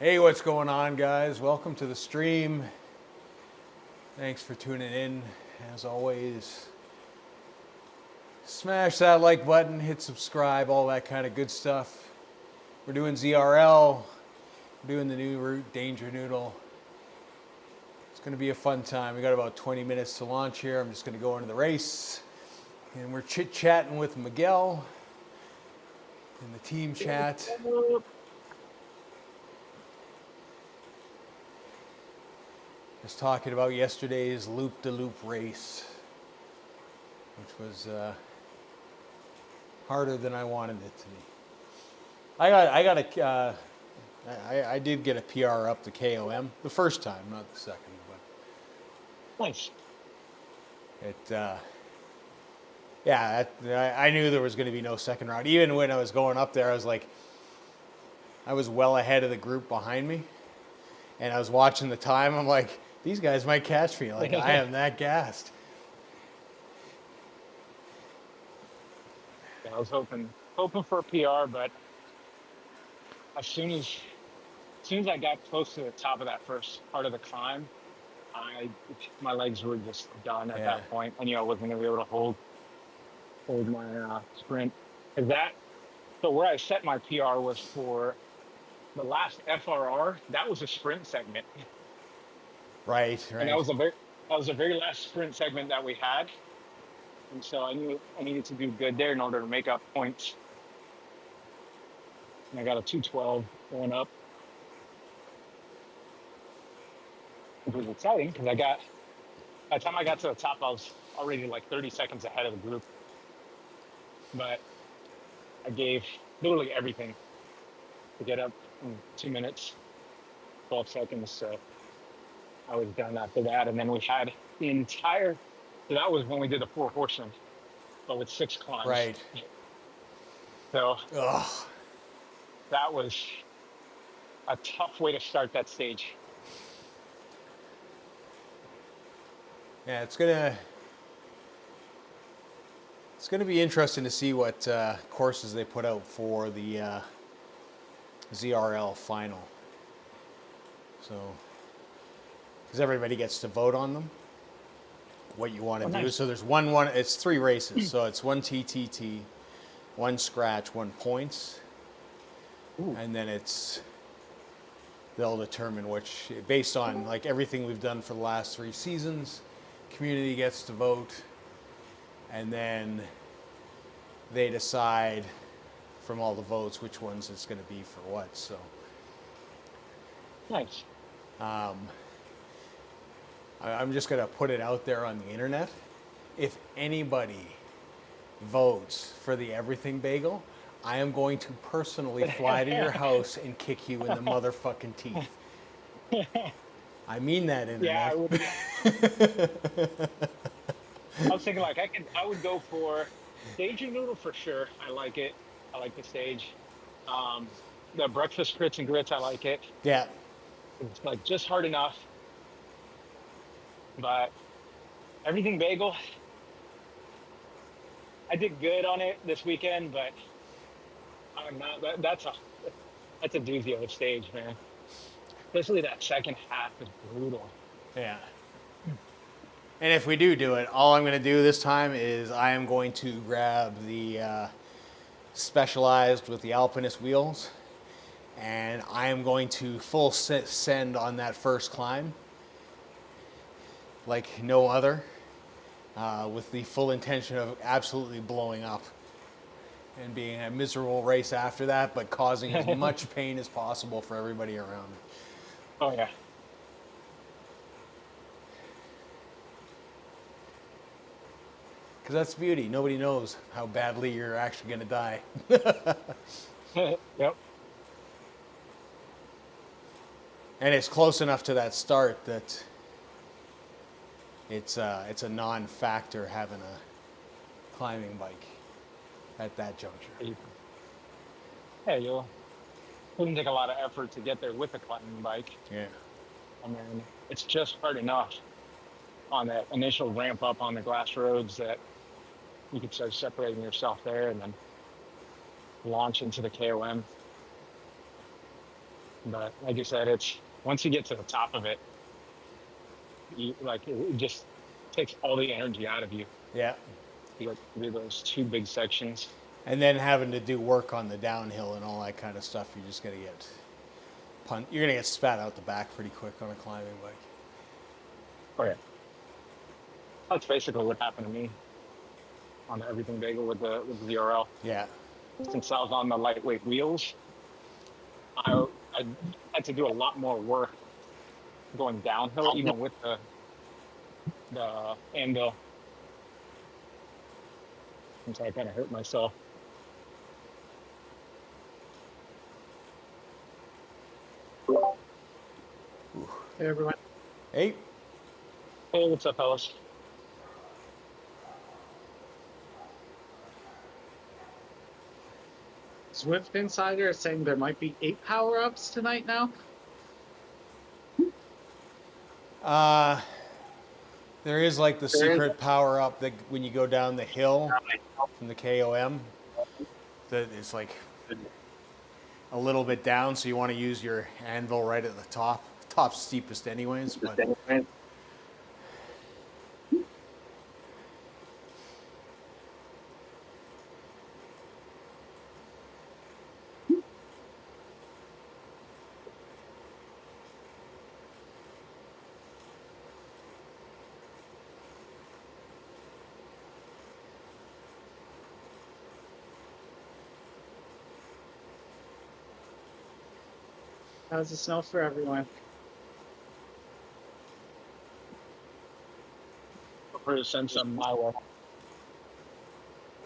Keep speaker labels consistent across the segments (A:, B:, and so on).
A: Hey, what's going on, guys? Welcome to the stream. Thanks for tuning in. As always, smash that like button, hit subscribe, all that kind of good stuff. We're doing ZRL, we're doing the new route, Danger Noodle. It's going to be a fun time. We got about 20 minutes to launch here. I'm just going to go into the race. And we're chit-chatting with Miguel in the team chat. Just talking about yesterday's loop-de-loop race, which was harder than I wanted it to be. I did get a PR up to KOM the first time, not the second, but
B: Nice.
A: I knew there was going to be no second round. Even when I was going up there, I was well ahead of the group behind me, and I was watching the time. I'm like, these guys might catch me. Like, I am that gassed.
B: Yeah, I was hoping for a PR, but as soon as I got close to the top of that first part of the climb, my legs were just done at that point. I knew I wasn't gonna be able to hold my sprint. So where I set my PR was for the last FRR. That was a sprint segment.
A: Right.
B: And that was the very last sprint segment that we had. And so I knew I needed to do good there in order to make up points. And I got a 2:12 going up, which was exciting because by the time I got to the top, I was already like 30 seconds ahead of the group. But I gave literally everything to get up in 2 minutes, 12 seconds. So I was done after that. And then we had so that was when we did the 4 horsemen, but with 6 climbs.
A: Right.
B: So that was a tough way to start that stage.
A: Yeah, it's gonna be interesting to see what courses they put out for the ZRL final. So, because everybody gets to vote on them, what you want to do.
B: Nice.
A: So there's it's 3 races. So it's 1 TTT, 1 scratch, 1 points.
B: Ooh.
A: And then they'll determine which, based on like everything we've done for the last 3 seasons, community gets to vote, and then they decide from all the votes which ones it's going to be for what. So
B: Nice.
A: I'm just going to put it out there on the internet. If anybody votes for the everything bagel, I am going to personally fly to your house and kick you in the motherfucking teeth. I mean that, internet.
B: Yeah, I was thinking like I would go for Danger Noodle for sure. I like it. I like the stage. The breakfast grits and grits, I like it.
A: Yeah.
B: It's like just hard enough. But everything bagel, I did good on it this weekend, but I'm not. That's a doozy of a stage, man. Especially that second half is brutal.
A: Yeah. And if we do it, all I'm going to do this time is I am going to grab the Specialized with the Alpinist wheels, and I am going to full send on that first climb like no other, with the full intention of absolutely blowing up and being a miserable race after that, but causing as much pain as possible for everybody around me.
B: Oh yeah.
A: Because that's the beauty. Nobody knows how badly you're actually going to die.
B: Yep.
A: And it's close enough to that start that it's a non-factor having a climbing bike at that juncture.
B: Yeah, wouldn't take a lot of effort to get there with a climbing bike.
A: Yeah.
B: I mean, it's just hard enough on that initial ramp up on the glass roads that you could start separating yourself there and then launch into the KOM. But like you said, it's once you get to the top of it, it just takes all the energy out of you.
A: Yeah.
B: You go through those two big sections.
A: And then having to do work on the downhill and all that kind of stuff, you're just gonna get you're gonna get spat out the back pretty quick on a climbing bike.
B: Oh yeah, that's basically what happened to me on the Everything Bagel with the ZRL.
A: Yeah.
B: Since I was on the lightweight wheels, I had to do a lot more work going downhill, even with the anvil. And so I kind of hurt myself.
C: Hey everyone.
A: Hey.
B: Hey, what's up, fellas?
C: Zwift Insider is saying there might be 8 power-ups tonight now.
A: There is like the secret power up that when you go down the hill from the KOM, that is like a little bit down, so you want to use your anvil right at the top. Top's steepest anyways, but
C: How's the snow for everyone?
B: For the sense of my way.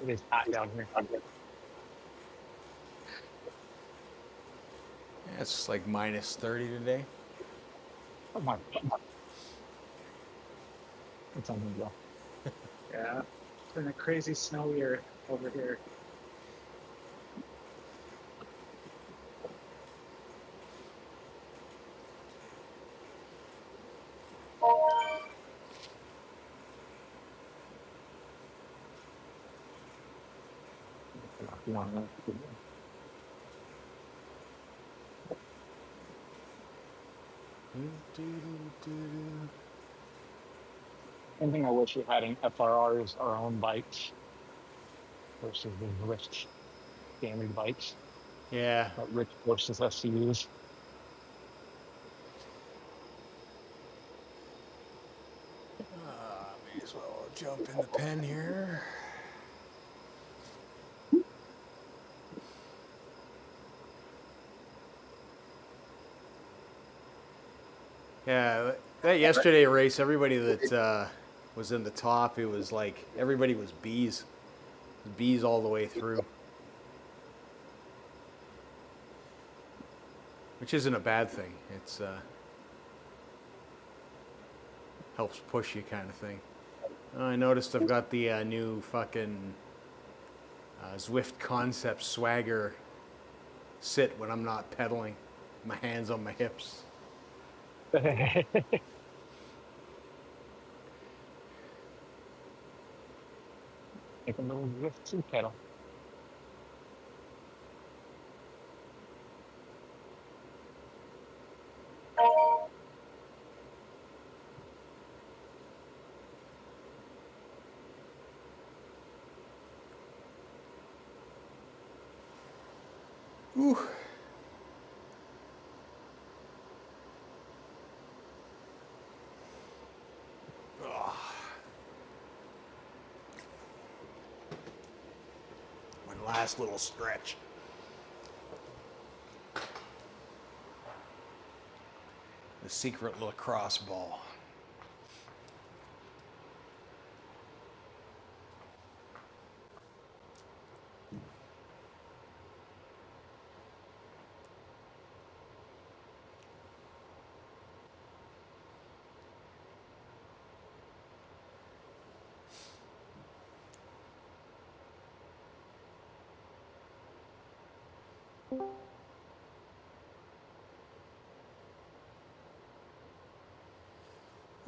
B: It is hot down here.
A: yeah, it's like minus 30 today.
B: Oh my God. It's unreal.
C: Yeah, it's been a crazy snow year over here.
B: One thing I wish we had in FRR is our own bikes versus the Zwift standard bikes
A: Yeah.
B: that Rich forces us to use.
A: May as well jump in the pen here. Yeah, that yesterday race, everybody that was in the top, it was like everybody was bees. Bees all the way through. Which isn't a bad thing. It's helps push you kind of thing. Oh, I noticed I've got the new fucking Zwift Concept Swagger sit when I'm not pedaling. My hands on my hips.
B: Take a little Zwift 2 pedal.
A: Ooh. One last little stretch. The secret lacrosse ball.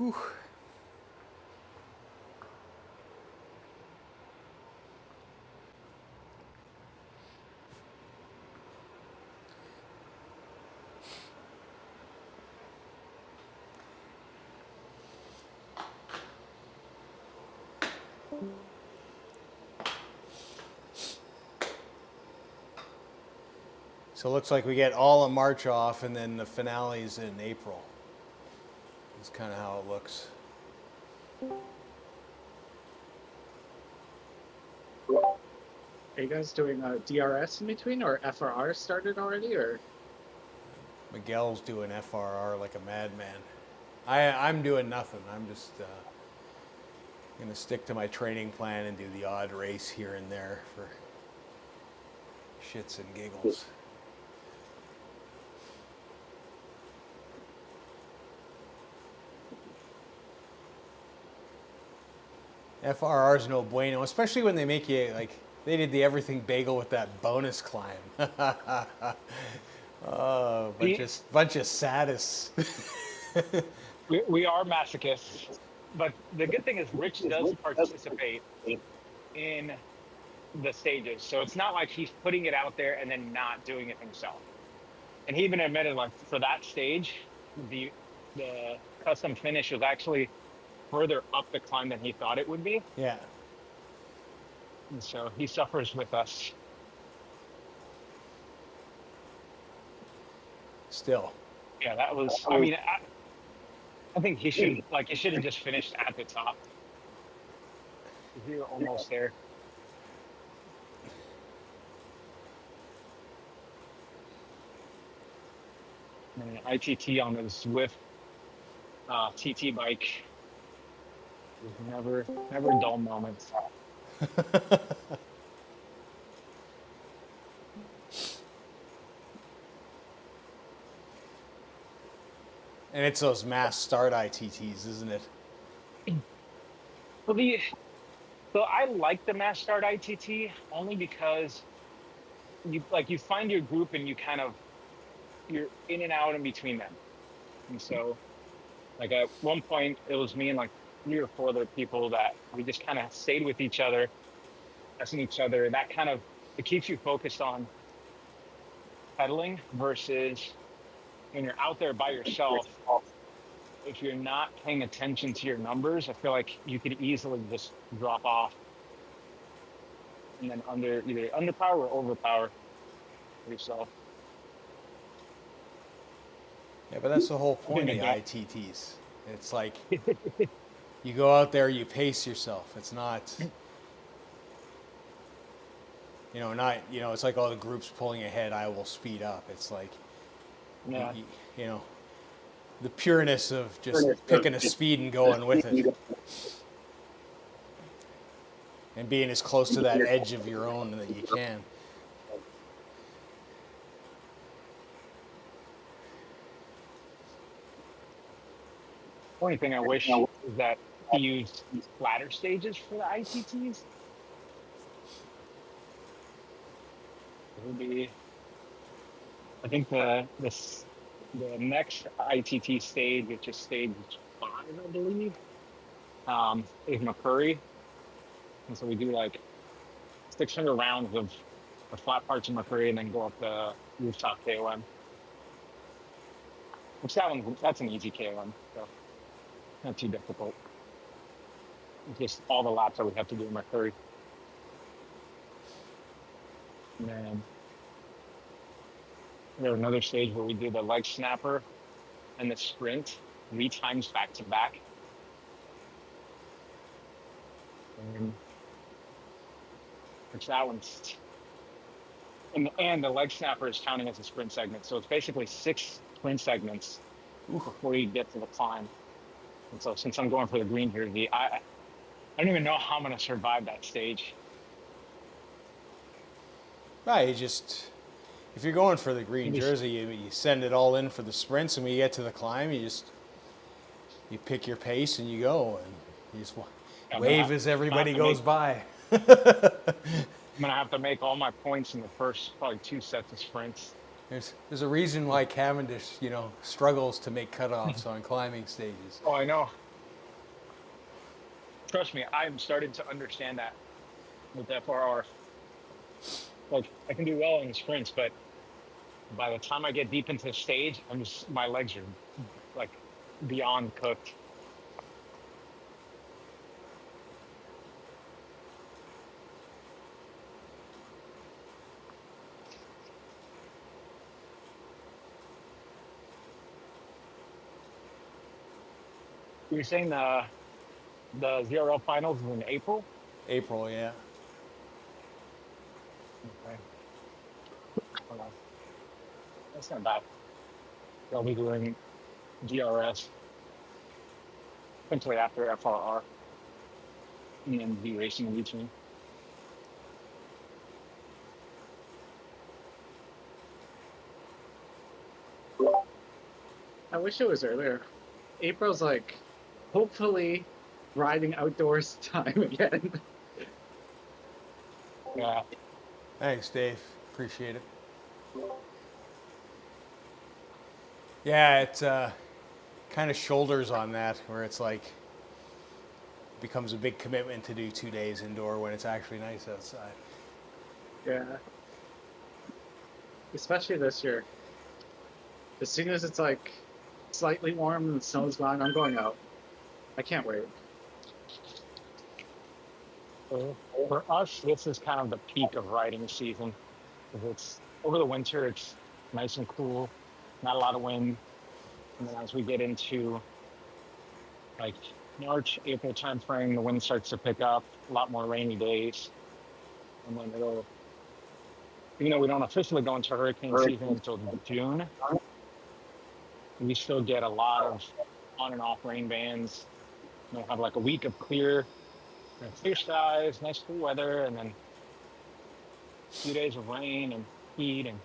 A: Ooh. So it looks like we get all of March off, and then the finale's in April. That's kind of how it looks.
C: Are you guys doing a DRS in between, or FRR started already, or?
A: Miguel's doing FRR like a madman. I'm doing nothing. I'm just gonna stick to my training plan and do the odd race here and there for shits and giggles. FRR's no bueno, especially when they make you like they did the everything bagel with that bonus climb. Oh, bunch of sadists.
B: We are masochists, but the good thing is Rich does participate in the stages, so it's not like he's putting it out there and then not doing it himself. And he even admitted, like, for that stage, the custom finish was actually further up the climb than he thought it would be.
A: Yeah.
B: And so he suffers with us.
A: Still.
B: Yeah, that was. I mean, I think he should have just finished at the top. We were almost there. And an ITT on the Zwift TT bike. Never dull moments.
A: And it's those mass start ITTs, isn't it?
B: Well, so I like the mass start ITT only because you find your group and you're in and out in between them. And so, like, at one point it was me and like 3 or 4 other people that we just kind of stayed with each other, testing each other, and that kind of it keeps you focused on pedaling versus when you're out there by yourself. If you're not paying attention to your numbers, I feel like you could easily just drop off and then either underpower or overpower yourself.
A: Yeah, but that's the whole point of the ITTs. It's like you go out there, you pace yourself. It's not, it's like all the groups pulling ahead, I will speed up. It's like,
B: Yeah.
A: The pureness of just picking a speed and going with it. And being as close to that edge of your own that you can.
B: Only thing I wish is that he used flatter stages for the ITTs. It would be, I think the next ITT stage, which is stage 5, I believe, is McCurry. And so we do like 600 rounds of the flat parts of McCurry and then go up the rooftop KOM. Which that's an easy KOM, so not too difficult. It's just all the laps that we have to do in McCurry. And then there's another stage where we do the leg snapper and the sprint 3 times back to back. Which that one's, and the leg snapper is counting as a sprint segment. So it's basically 6 sprint segments before you get to the climb. And so since I'm going for the green here, I don't even know how I'm going to survive that stage.
A: Right, if you're going for the green jersey, you send it all in for the sprints, and when you get to the climb, you pick your pace and you go, and you just wave as everybody goes by.
B: I'm gonna have to make all my points in the first probably 2 sets of sprints.
A: There's a reason why Cavendish, struggles to make cutoffs on climbing stages.
B: Oh, I know. Trust me, I'm starting to understand that with FRR. Like, I can do well in the sprints, but by the time I get deep into the stage, my legs are like beyond cooked. You're saying the ZRL finals is in April?
A: April, yeah.
B: Okay. Hold on. That's not bad. They'll be doing GRS essentially after FRR and then zracing in between.
C: I wish it was earlier. April's like, hopefully, riding outdoors time again.
B: Yeah.
A: Thanks, Dave. Appreciate it. Yeah, it kind of shoulders on that, where it's like becomes a big commitment to do 2 days indoor when it's actually nice outside.
C: Yeah. Especially this year. As soon as it's like slightly warm and the snow's gone, I'm going out. I can't wait.
B: For us, this is kind of the peak of riding season. 'Cause it's over the winter, it's nice and cool, not a lot of wind. And then as we get into like March, April timeframe, the wind starts to pick up, a lot more rainy days. And then it'll, even though we don't officially go into hurricane season until June, we still get a lot of on and off rain bands. We'll have like a week of clear skies, nice cool weather, and then a few days of rain and heat, and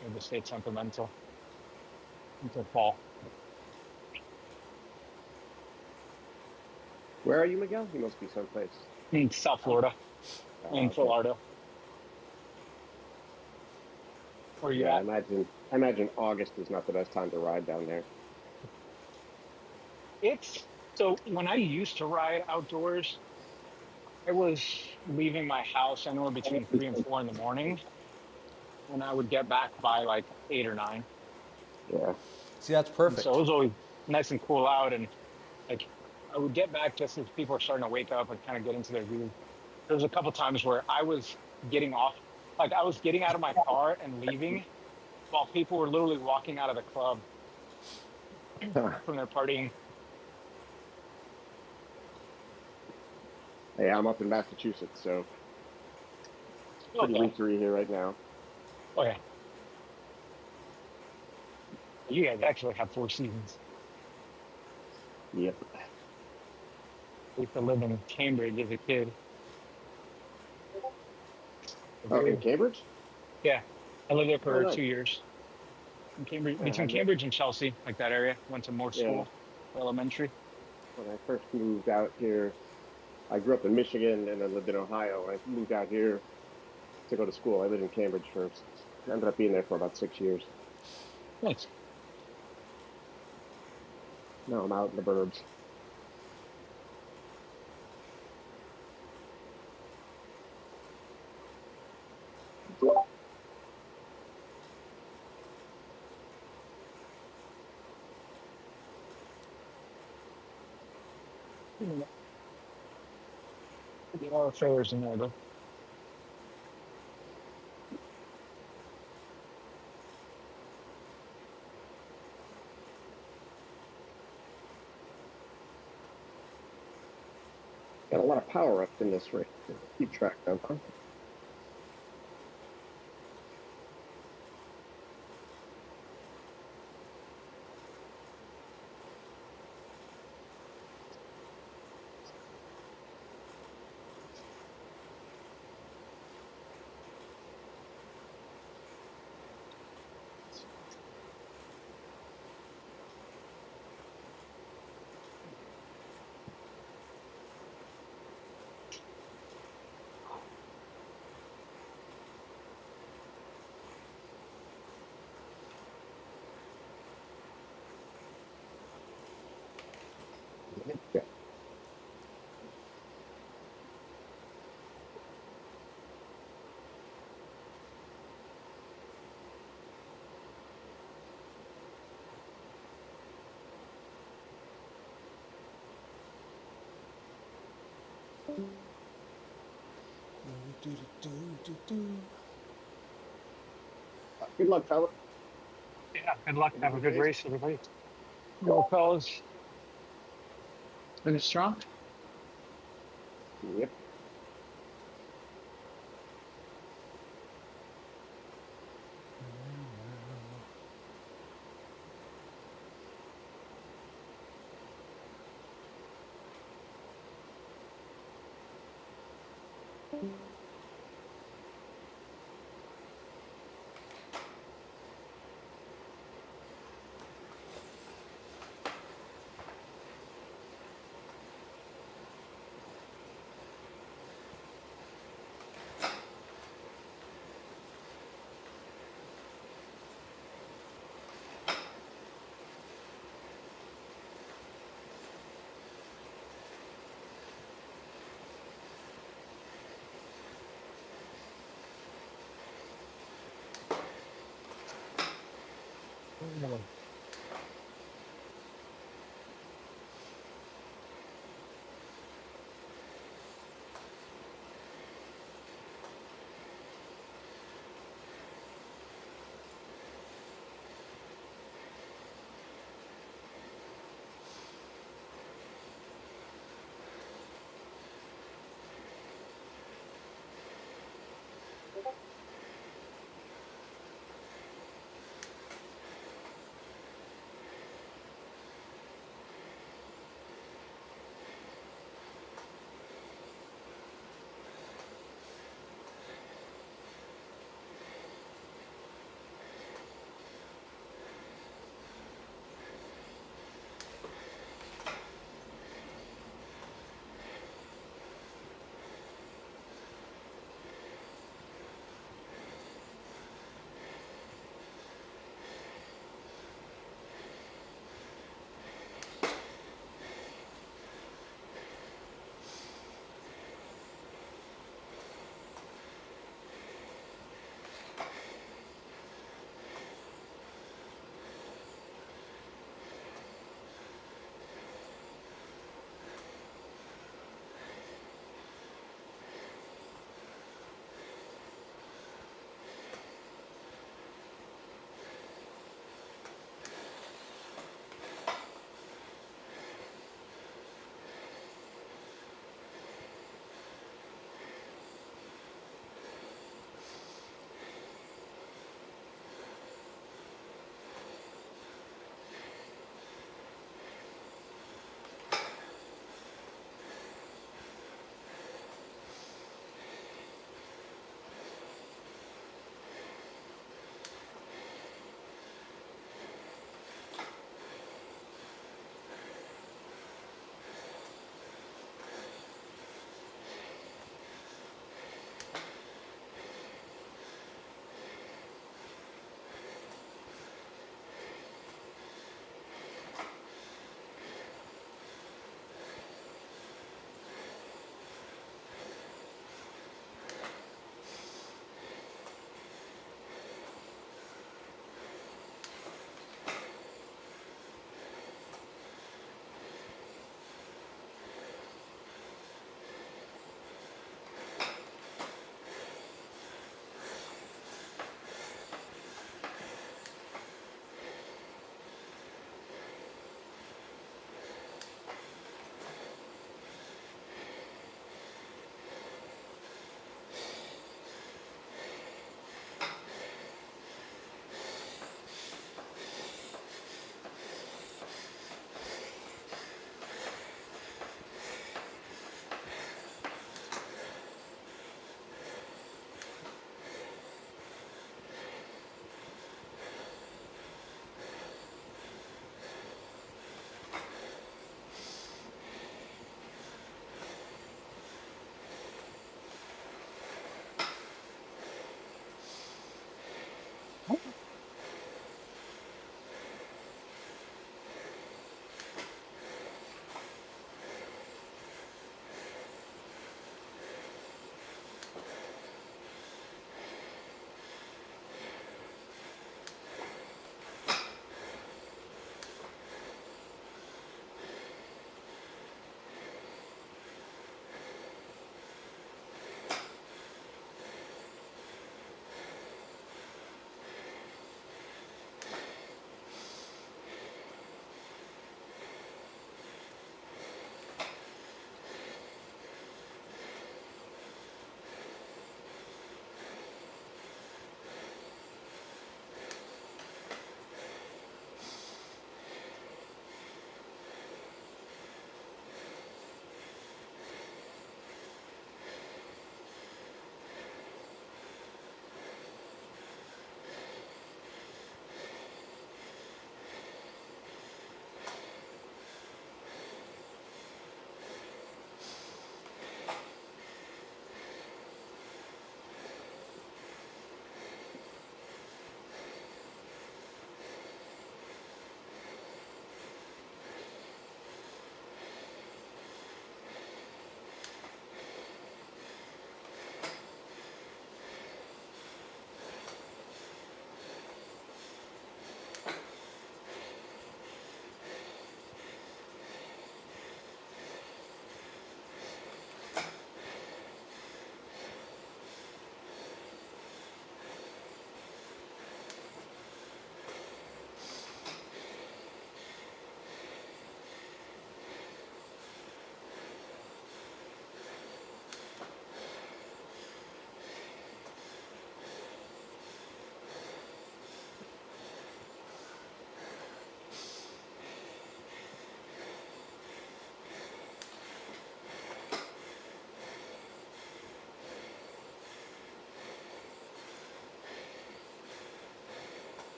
B: it'll just stay temperamental until fall.
D: Where are you, Miguel? You must be someplace.
B: In South Florida, in
D: Okay.
B: Fort Lauderdale. Where you
D: Yeah,
B: at?
D: I imagine August is not the best time to ride down there.
B: It's so when I used to ride outdoors, I was leaving my house anywhere between 3 and 4 in the morning, and I would get back by like 8 or 9.
D: Yeah.
A: See, that's
B: And
A: perfect.
B: so it was always nice and cool out, and like I would get back just as people are starting to wake up and kind of get into their groove. There was a couple times where I was getting off, like I was getting out of my car and leaving while people were literally walking out of the club from their partying.
D: Hey, I'm up in Massachusetts, so pretty
B: Okay.
D: wintry here right now.
B: Okay. You guys actually have 4 seasons.
D: Yep.
B: I used to live in Cambridge as a kid.
D: Oh, in Cambridge?
B: Yeah. I lived there for
D: nice.
B: 2 years. In Cambridge,
D: Yeah,
B: between Cambridge and Chelsea, like that area. Went to Moore School, elementary.
D: When I first moved out here, I grew up in Michigan and then lived in Ohio. When I moved out here to go to school, I lived in Cambridge first. I ended up being there for about 6 years.
B: Nice.
D: Now I'm out in the burbs.
B: All affairs in order.
D: Got a lot of power up in this race. Keep track of, huh? Yeah. Good luck, fella.
B: Yeah. Good luck. Have a good race, everybody. Well, fellas.
C: Finish strong.
D: Yep.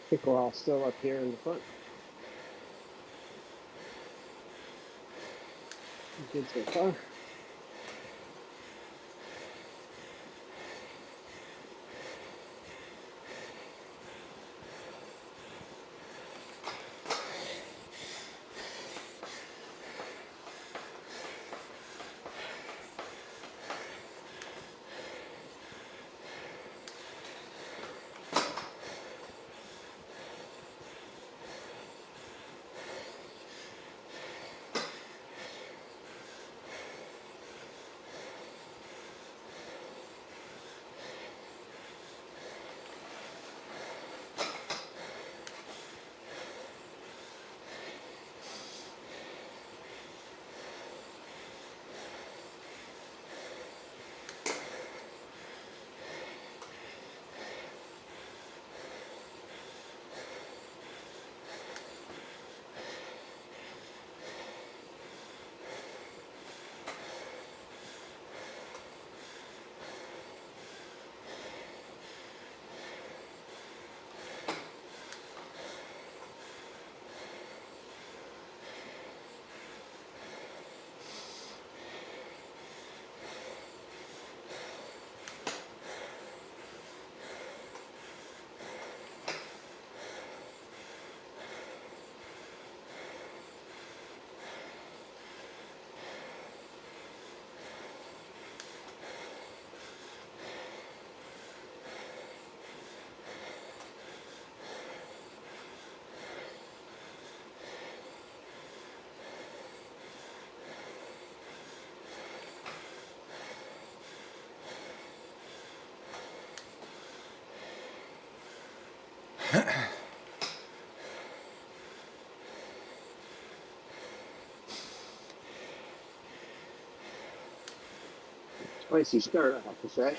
D: think we're all still up here in the front. Good so far. Spicy start, I have to say.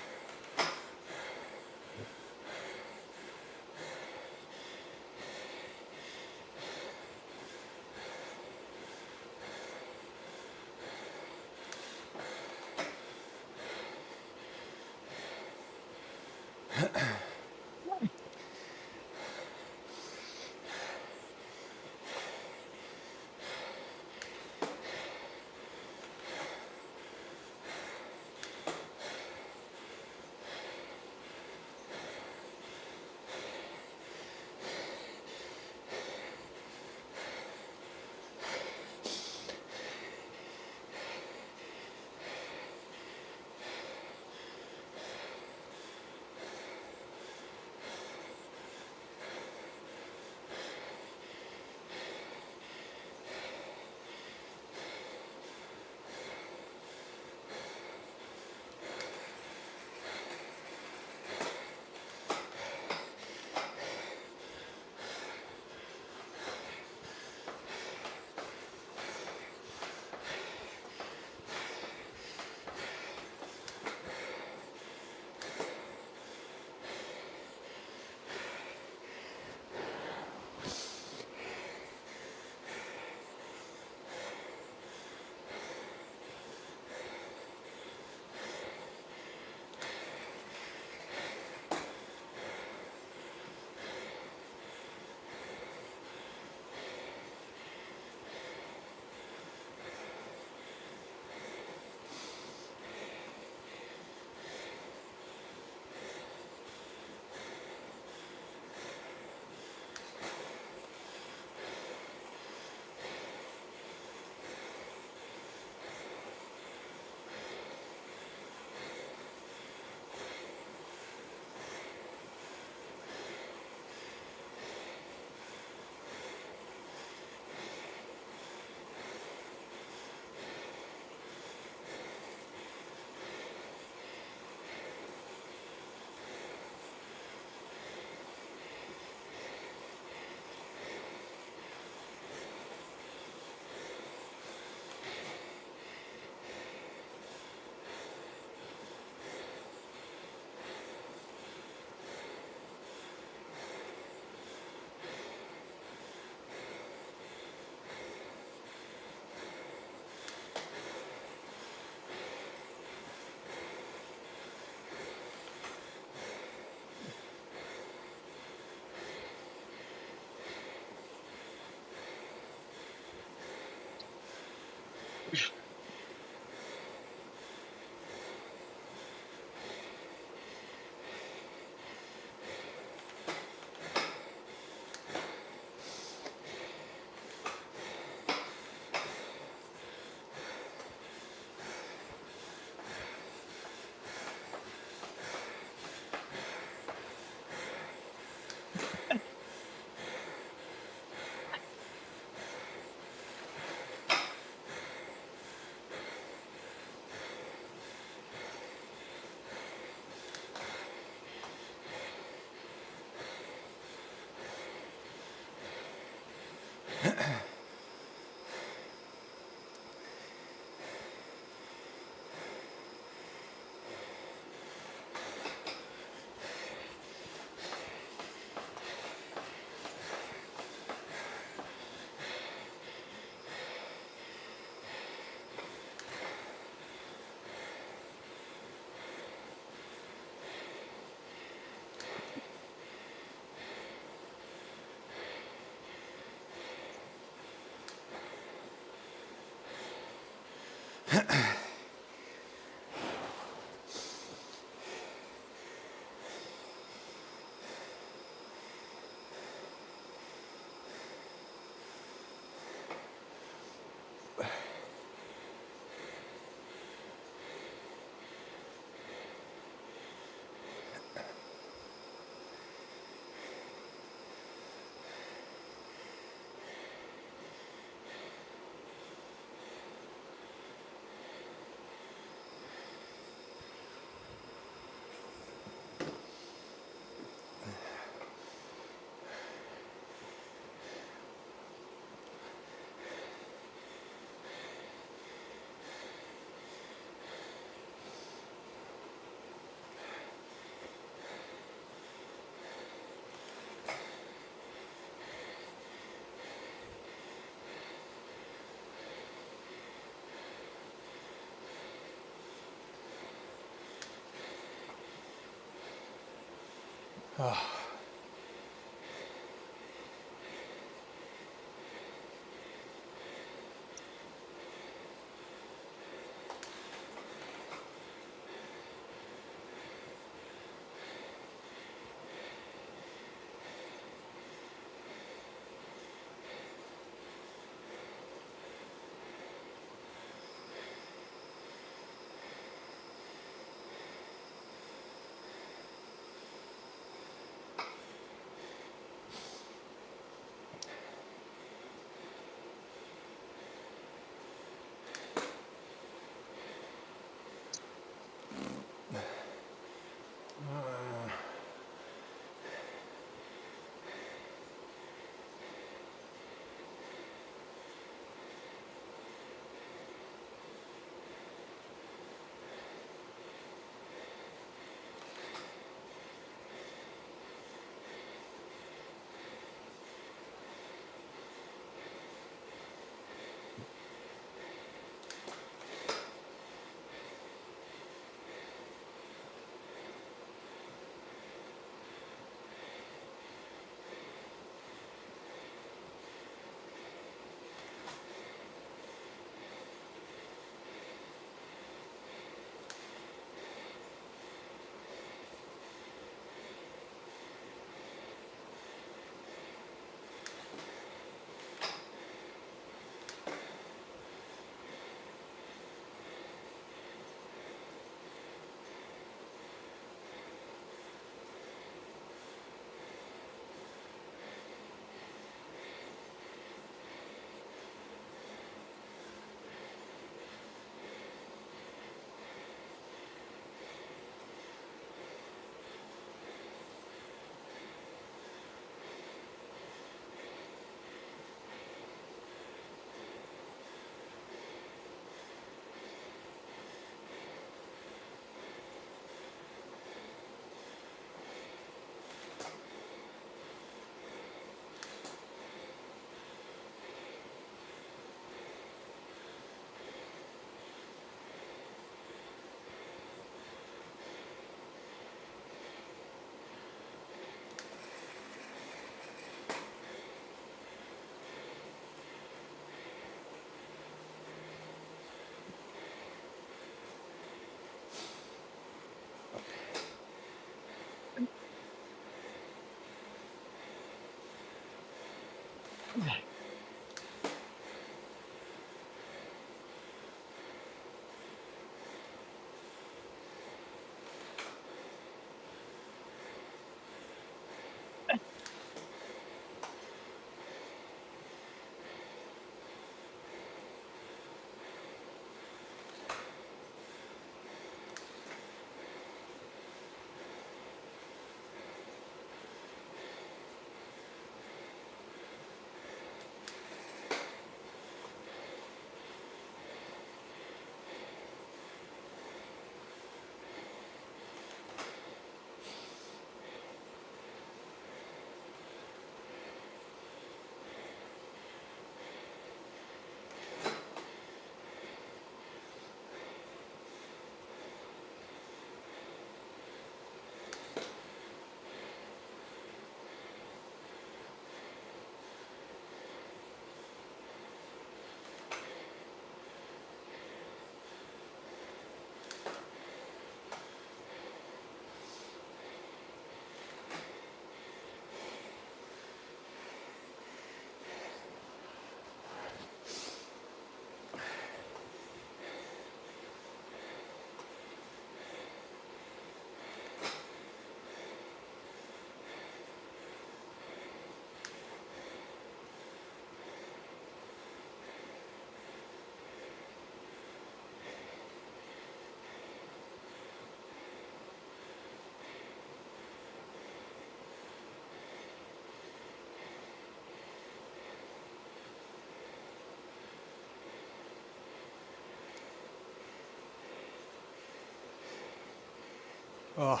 A: Oh.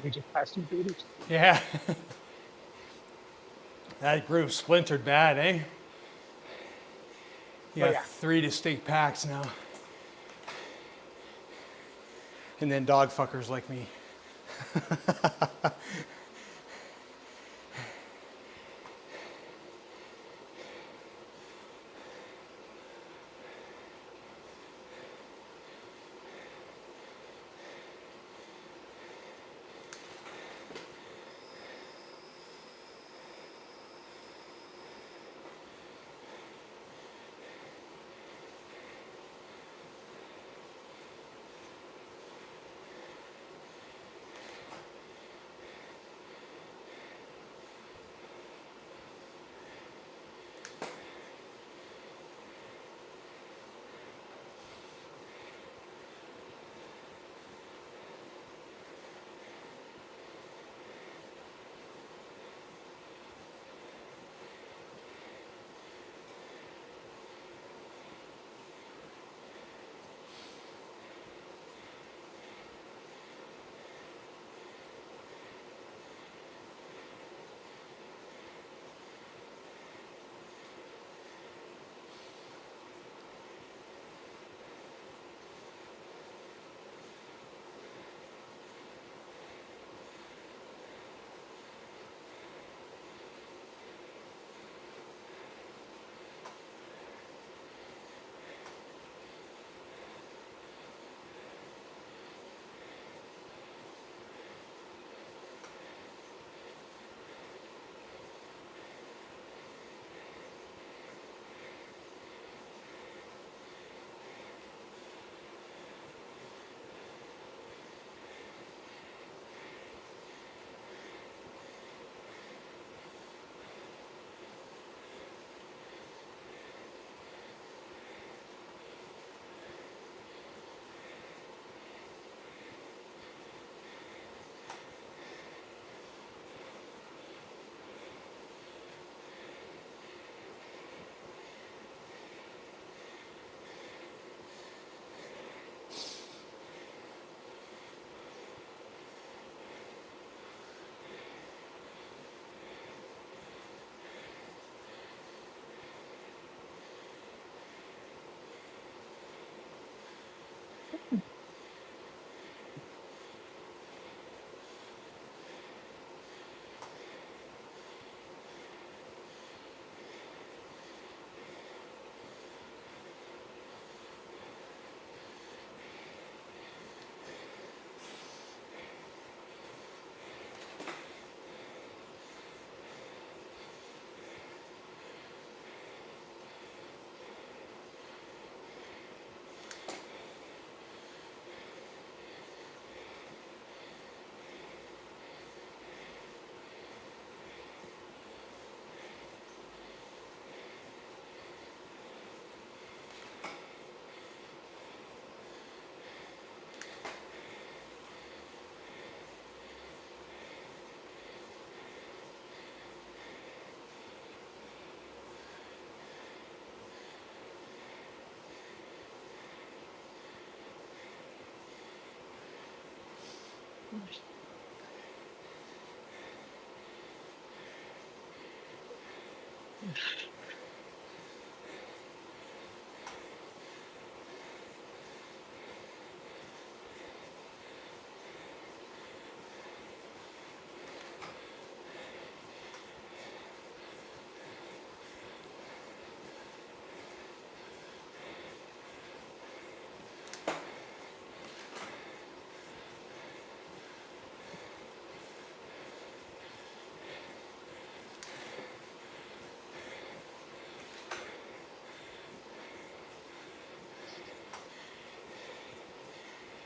B: We just passed two dudes.
A: Yeah. That group splintered bad, eh? You
B: Oh,
A: got
B: yeah.
A: 3 distinct packs now. And then dog fuckers like me.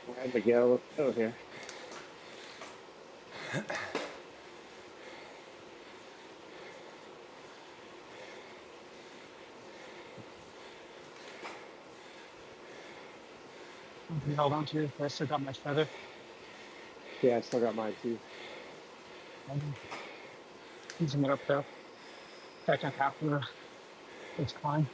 D: All right, Miguel, let's go here.
B: You held on to it. I still got my feather.
D: Yeah, I still got mine too.
B: I'm using it up there. Second half of this climb.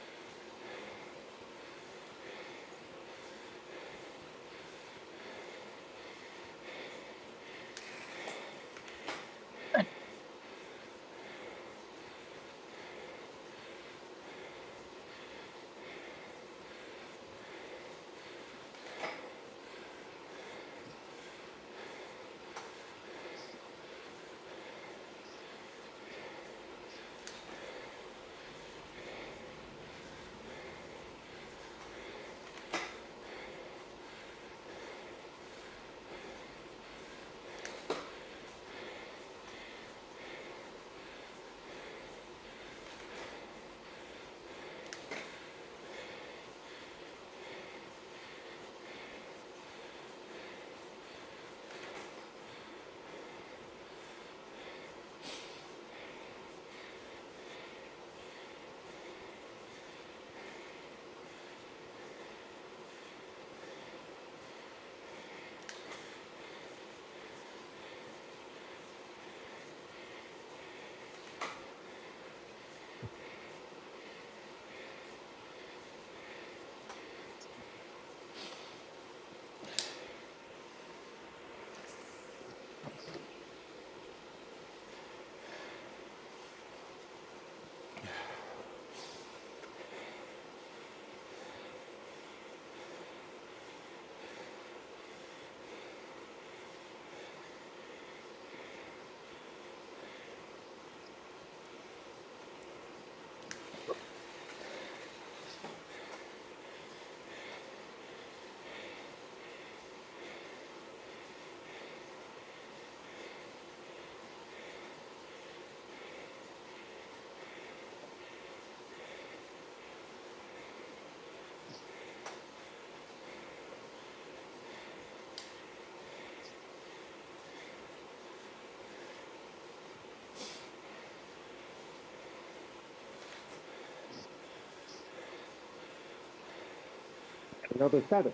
D: Another feather.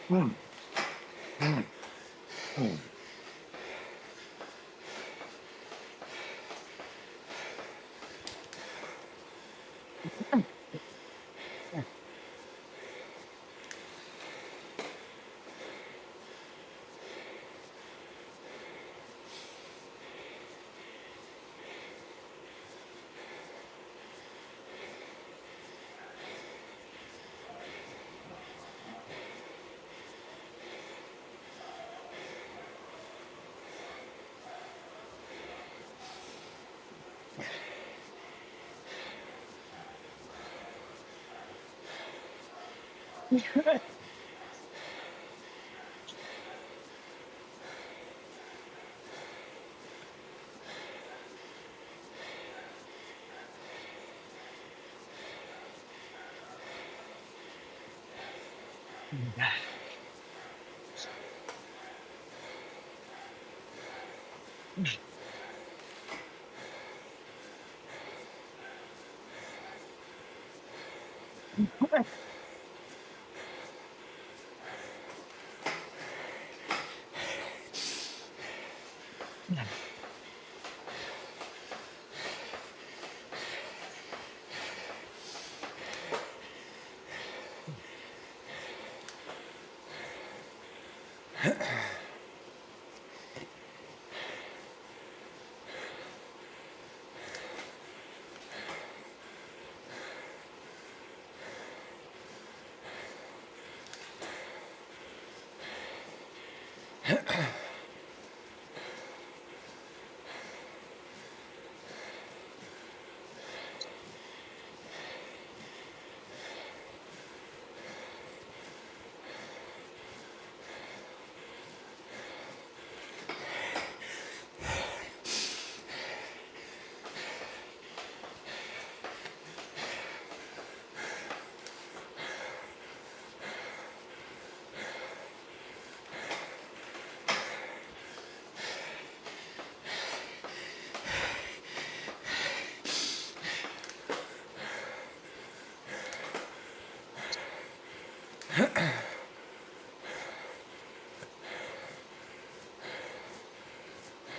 B: Mm, mm, mm.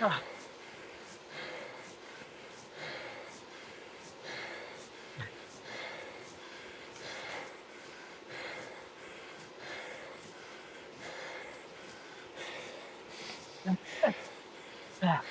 B: Ah. Ah.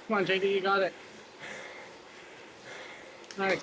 C: Come on, JD, you got it. Nice.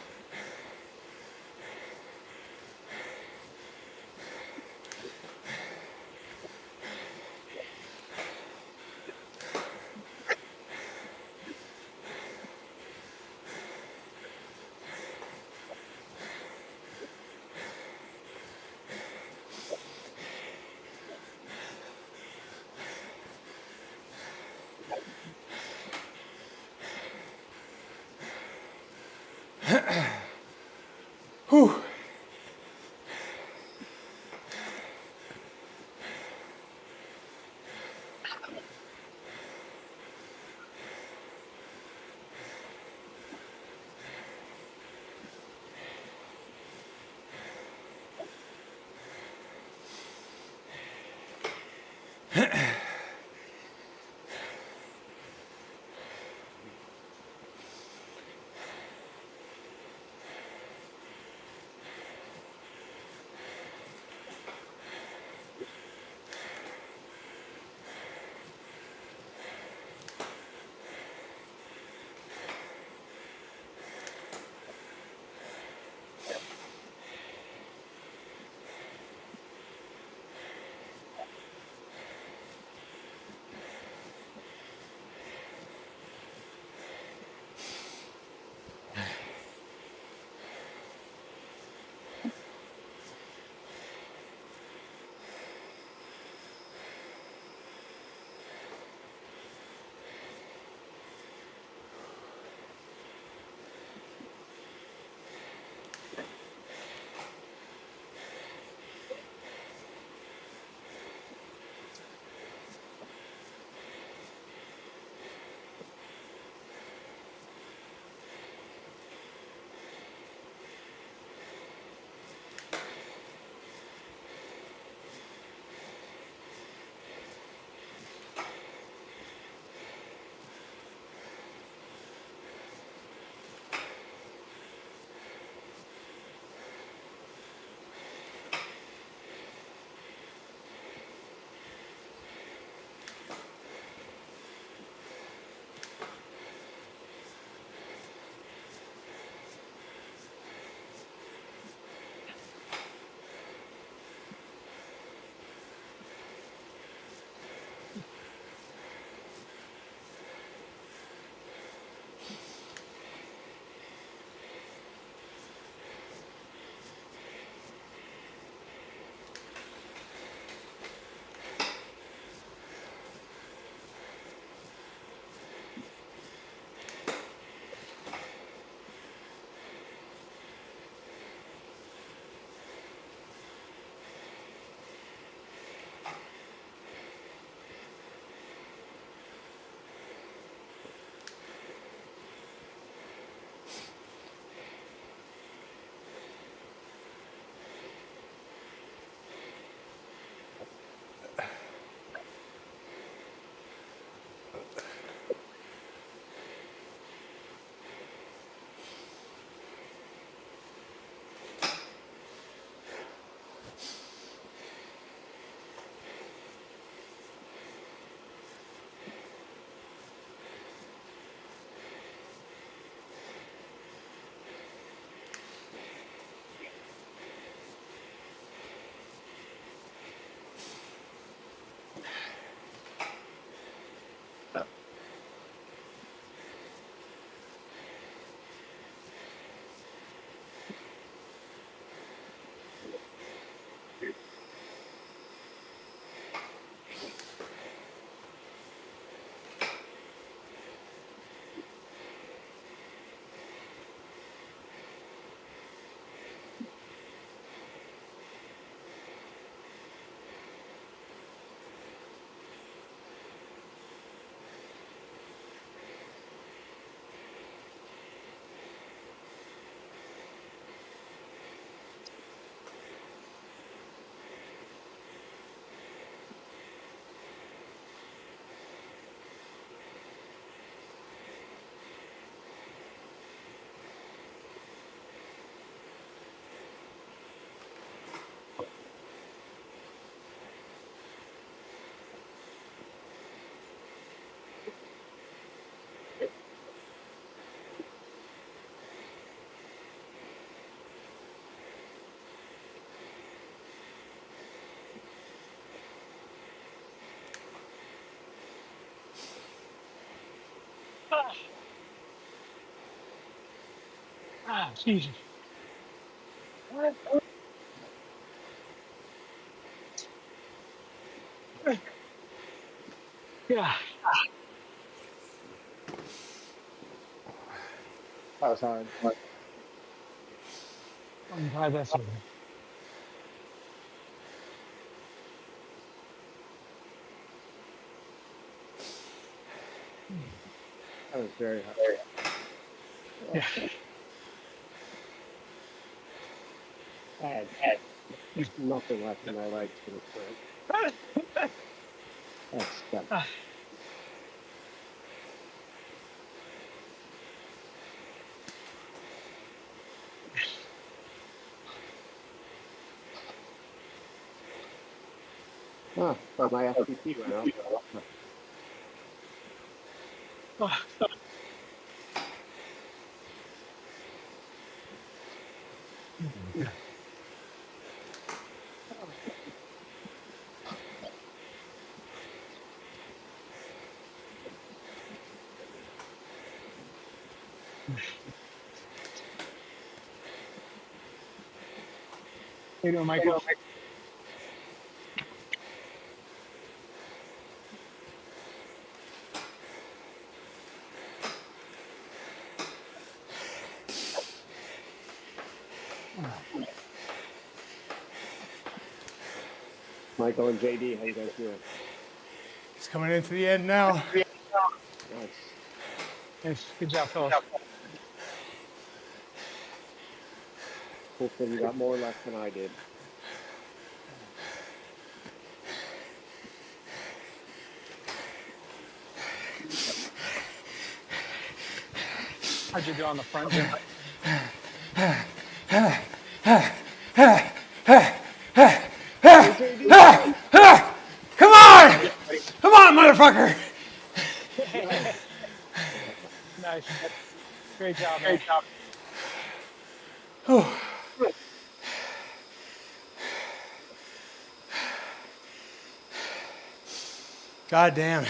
B: Jesus. Yeah.
D: That was hard.
B: I'm glad that's over.
D: That was very hard.
B: Yeah.
D: I had nothing left in my legs for the sprint. That's that. But my FTP went up.
B: How you doing, Michael?
D: Michael and JD, how you guys doing?
A: It's coming into the end now.
D: Nice.
B: Yes. Good job, fellas.
D: Hopefully you got more left than I did.
B: How'd you do on the front, Jim?
A: Come on! Come on, motherfucker!
B: Nice. Great job, man.
A: God damn.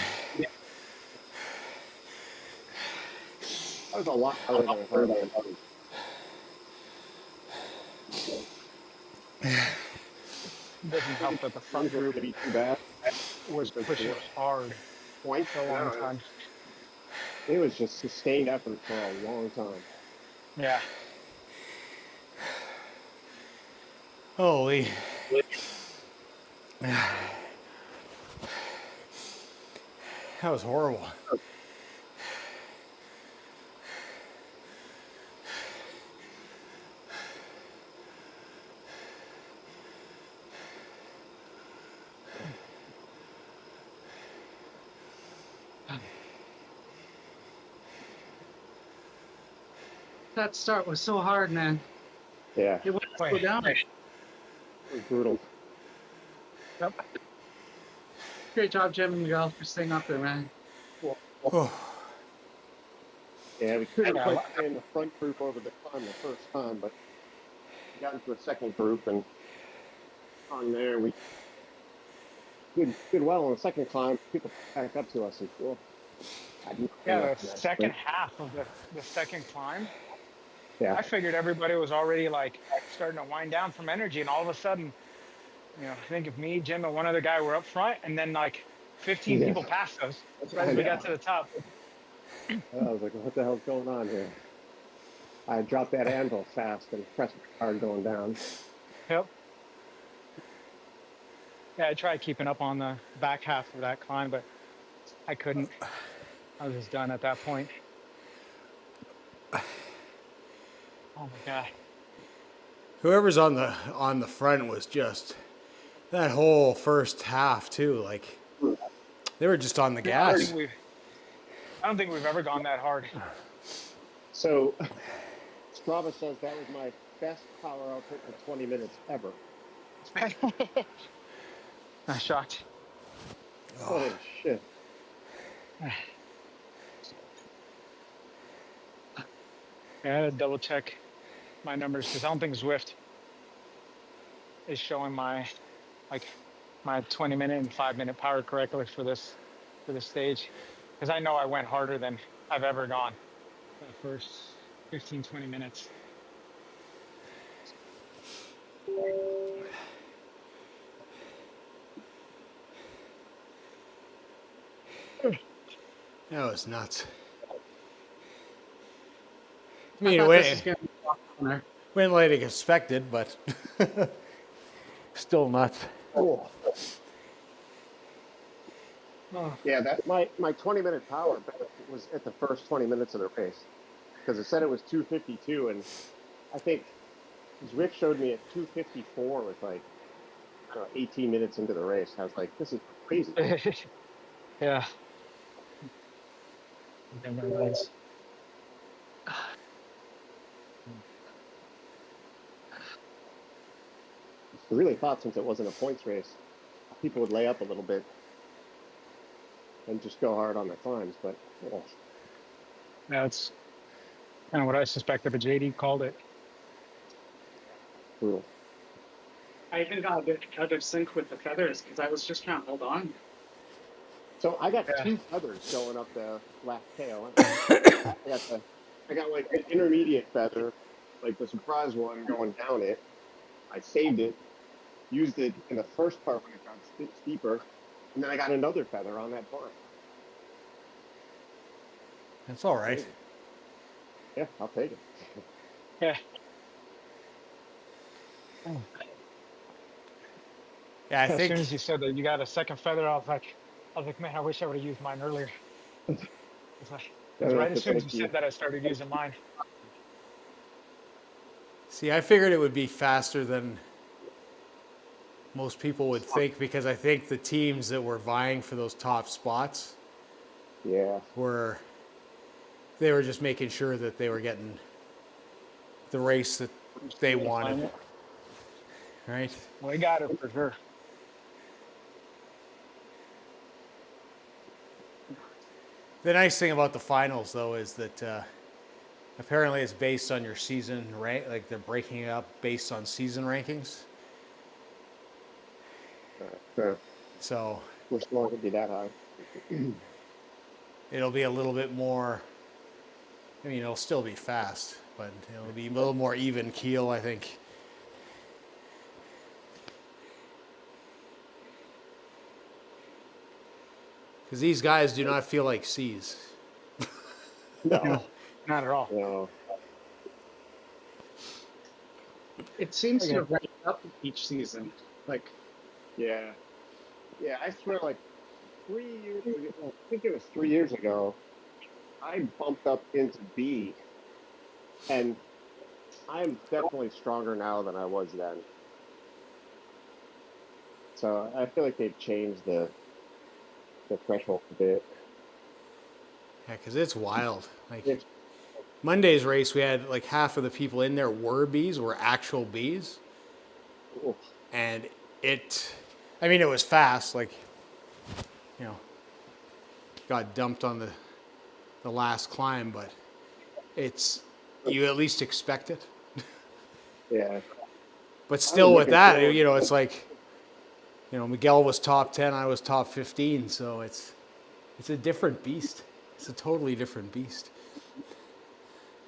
D: That was a lot harder than I thought it was.
B: It doesn't help that the front
D: Things
B: group
D: were be too bad.
B: was pushing hard
D: Points
B: for a long time.
D: It was just sustained effort for a long time.
B: Yeah.
A: Holy. That was horrible.
C: That start was so hard, man.
D: Yeah,
C: It went so down.
D: it was brutal.
B: Yep.
C: Great job, Jim and Miguel, for staying up there, man.
D: Yeah, we couldn't
B: Yeah,
D: quite stay in the front group over the climb the first time, but we got into a second group and on there we did well on the second climb. People back up to us and cool.
B: Yeah, the second half of the second climb,
D: Yeah,
B: I figured everybody was already like starting to wind down from energy, and all of a sudden, I think if me, Jim, and one other guy were up front, and then like 15
D: yeah.
B: people passed us right as we got to the top.
D: I was like, what the hell's going on here? I dropped that anvil fast and pressed hard going down.
B: Yep. Yeah, I tried keeping up on the back half of that climb, but I couldn't. I was just done at that point. Oh my God.
A: Whoever's on the front was just that whole first half too. Like they were just on the gas.
B: I don't think we've ever gone that hard.
D: So Strava says that was my best power output for 20 minutes ever.
B: I'm shocked.
D: Holy shit.
B: I had to double check my numbers because I don't think Zwift is showing my 20-minute and 5-minute power correctly for this stage. because I know I went harder than I've ever gone that first 15, 20 minutes.
A: That was nuts. I
C: I
A: mean, it
C: thought
A: went,
C: this was gonna be a lot funner.
A: went like expected, but still nuts.
D: Oh.
B: Oh.
D: Yeah, that my 20-minute power was at the first 20 minutes of the race because it said it was 2:52, and I think Zwift showed me at 2:54 with like, I don't know, 18 minutes into the race. I was like, this is crazy.
B: Yeah. Nice.
D: I really thought since it wasn't a points race, people would lay up a little bit and just go hard on the climbs, but oh,
B: That's kind of what I suspected, but JD called it.
D: brutal.
C: I even got a bit out of sync with the feathers because I was just trying to hold on.
D: So I got
B: Yeah.
D: 2 feathers going up the last tail. I got like an intermediate feather, like the surprise one going down it. I saved it, used it in the first part when it got steeper, and then I got another feather on that part.
A: That's all right.
D: Crazy. Yeah, I'll take it.
B: Yeah.
A: Yeah, I
B: As
A: think
B: soon as you said that you got a second feather, I was like, man, I wish I would have used mine earlier. It's like,
D: Yeah,
B: right as soon as you
D: thank you.
B: said that, I started using mine.
A: See, I figured it would be faster than most people would think because I think the teams that were vying for those top spots
D: Yeah.
A: they were just making sure that they were getting the race that they wanted, right?
B: We got it for sure.
A: The nice thing about the finals, though, is that apparently it's based on your season rank. Like they're breaking it up based on season rankings. So
D: Wish the line could be that high.
A: it'll be a little bit more. I mean, it'll still be fast, but it'll be a little more even keel, I think. Because these guys do not feel like C's.
D: No,
B: Not at all.
D: no.
C: It seems
B: Okay.
C: to ramp up each season. Like,
D: Yeah. Yeah, I swear, like 3 years ago, I think it was 3 years ago, I bumped up into B, and I'm definitely stronger now than I was then. So I feel like they've changed the threshold a bit.
A: Yeah, because it's wild. Like
D: It's,
A: Monday's race, we had like half of the people in there were bees, were actual bees.
D: oof.
A: And I mean, it was fast, like, you know, got dumped on the last climb, but you at least expect it.
D: Yeah.
A: But still with
D: looking
A: that,
D: forward.
A: you know, it's like, you know, Miguel was top 10, I was top 15, so it's a different beast. It's a totally different beast.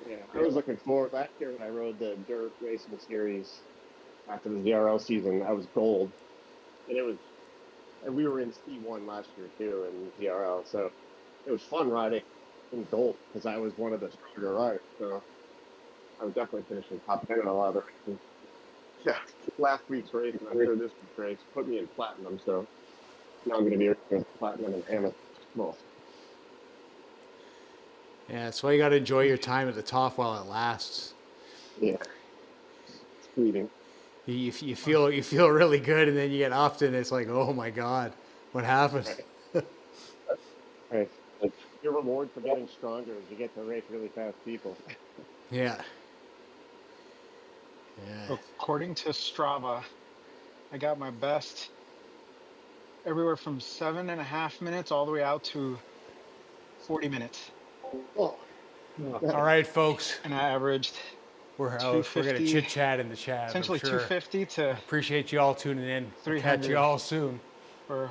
D: Yeah, I was looking forward. Last year when I rode the dirt racing series after the ZRL season, I was gold, and we were in C1 last year too in ZRL, so it was fun riding in gold because I was one of the stronger riders. So I was definitely finishing top 10 in a lot of the races. Yeah, last week's race and I'm sure this week's race put me in platinum, so now I'm going to be in platinum and amethyst both.
A: Yeah, that's why you got to enjoy your time at the top while it lasts.
D: Yeah, it's fleeting.
A: You feel really good, and then you get upped, and it's like, oh my god, what happened?
D: Right. Right. Your reward for getting stronger is you get to race really fast people.
A: Yeah. Yeah.
B: According to Strava, I got my best everywhere from 7.5 minutes all the way out to 40 minutes.
D: Oh,
A: All right, folks.
B: And I averaged
A: We're out. We're going to
B: 250,
A: chit chat in the chat. I'm
B: essentially
A: sure.
B: 250 to
A: Appreciate you all tuning in. We'll catch
B: 300
A: you all soon.
B: for